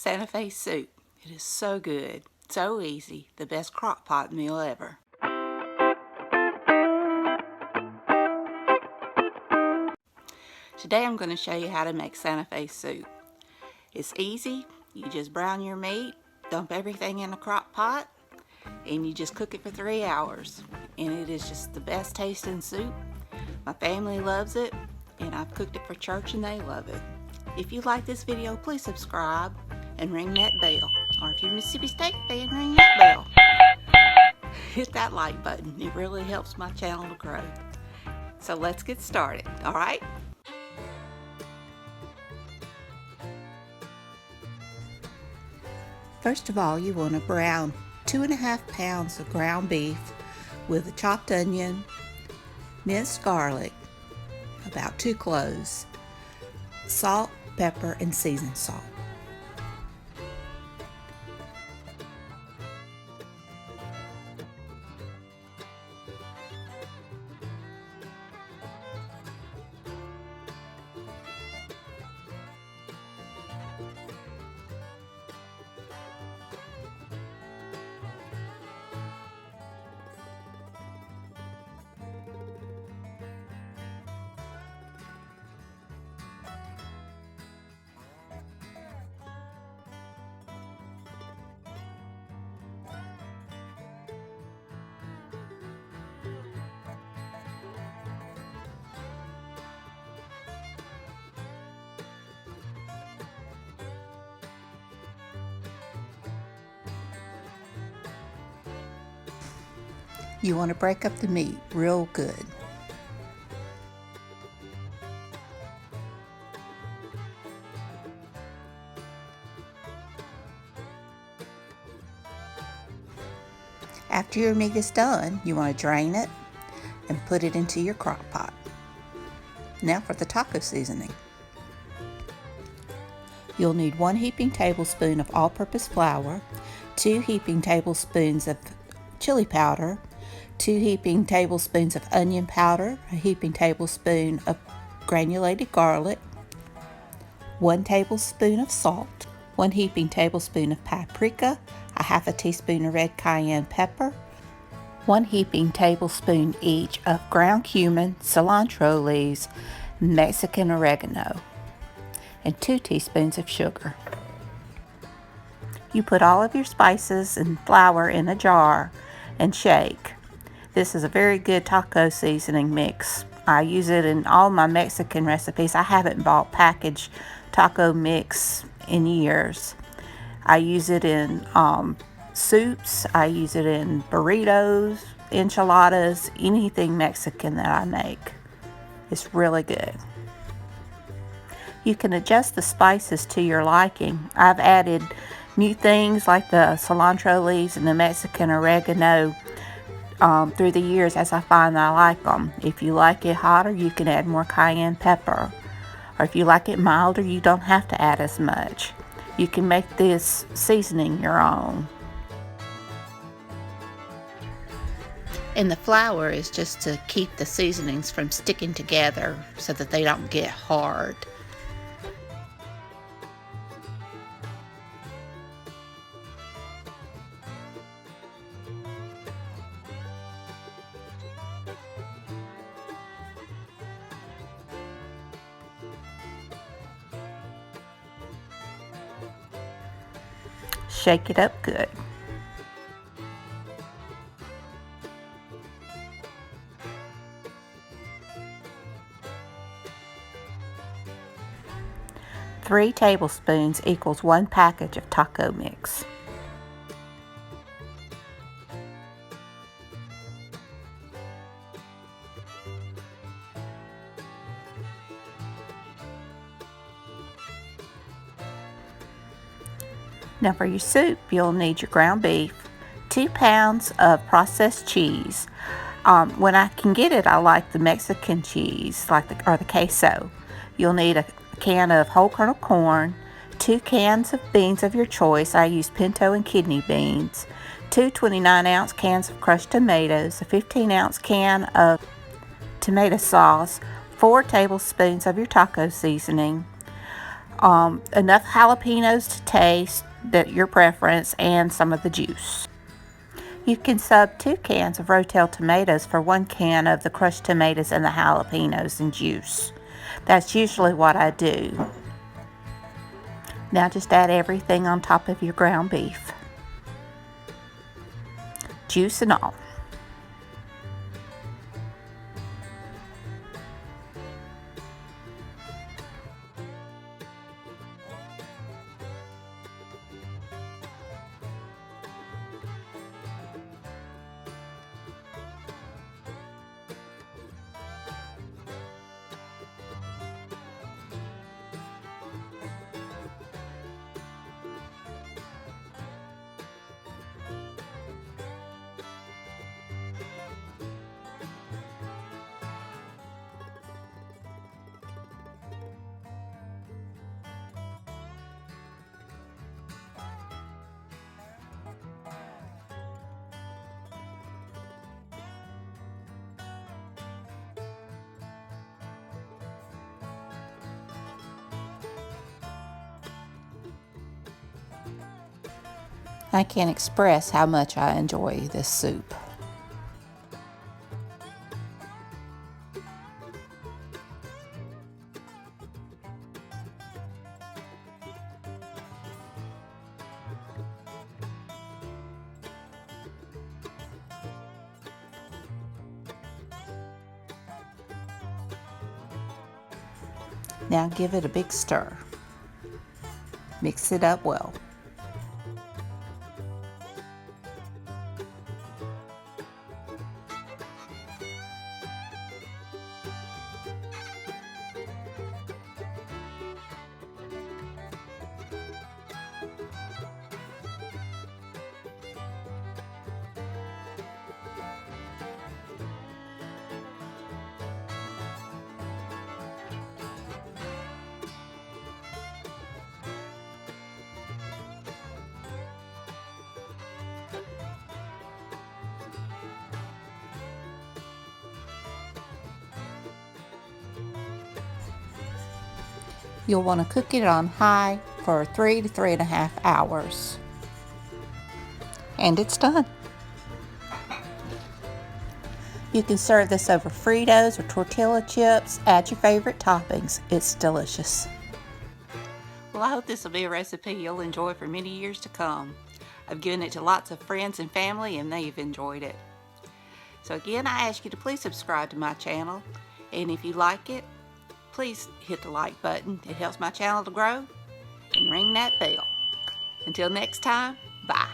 Santa Fe soup. It is so good, so easy, the best crock pot meal ever. Today I'm going to show you how to make Santa Fe soup. It's easy. You just brown your meat, dump everything in a crock pot, and you just cook it for 3 hours. And it is just the best tasting soup. My family loves it, and I've cooked it for church and they love it. If you like this video, please subscribe and ring that bell. Or if you're a Mississippi State fan, ring that bell. Hit that like button. It really helps my channel to grow. So let's get started, alright? First of all, you want to brown 2.5 pounds of ground beef with a chopped onion, minced garlic, about 2 cloves, salt, pepper, and seasoned salt. You want to break up the meat real good. After your meat is done, you want to drain it and put it into your crock pot. Now for the taco seasoning. You'll need 1 heaping tablespoon of all-purpose flour, 2 heaping tablespoons of chili powder, 2 heaping tablespoons of onion powder, a heaping tablespoon of granulated garlic, 1 tablespoon of salt, 1 heaping tablespoon of paprika, a half a teaspoon of red cayenne pepper, 1 heaping tablespoon each of ground cumin, cilantro leaves, Mexican oregano, and 2 teaspoons of sugar. You put all of your spices and flour in a jar and shake. This is a very good taco seasoning mix. I use it in all my Mexican recipes. I haven't bought packaged taco mix in years. I use it in soups. I use it in burritos, enchiladas, anything Mexican that I make. It's really good. You can adjust the spices to your liking. I've added new things like the cilantro leaves and the Mexican oregano through the years as I find that I like them. If you like it hotter, you can add more cayenne pepper. Or if you like it milder, you don't have to add as much. You can make this seasoning your own. And the flour is just to keep the seasonings from sticking together so that they don't get hard. Shake it up good. Three tablespoons equals 1 package of taco mix. Now for your soup, you'll need your ground beef, 2 pounds of processed cheese. When I can get it, I like the Mexican cheese, or the queso. You'll need a can of whole kernel corn, 2 cans of beans of your choice. I use pinto and kidney beans, 2 29-ounce cans of crushed tomatoes, a 15-ounce can of tomato sauce, 4 tablespoons of your taco seasoning, enough jalapenos to taste, your preference, and some of the juice. You can sub 2 cans of Rotel tomatoes for 1 can of the crushed tomatoes and the jalapenos and juice. That's usually what I do. Now just add everything on top of your ground beef, juice and all. I can't express how much I enjoy this soup. Now give it a big stir. Mix it up well. You'll want to cook it on high for 3 to 3.5 hours. And it's done. You can serve this over Fritos or tortilla chips. Add your favorite toppings. It's delicious. Well, I hope this will be a recipe you'll enjoy for many years to come. I've given it to lots of friends and family and they've enjoyed it. So again, I ask you to please subscribe to my channel. And if you like it, please hit the like button. It helps my channel to grow. And ring that bell. Until next time, bye.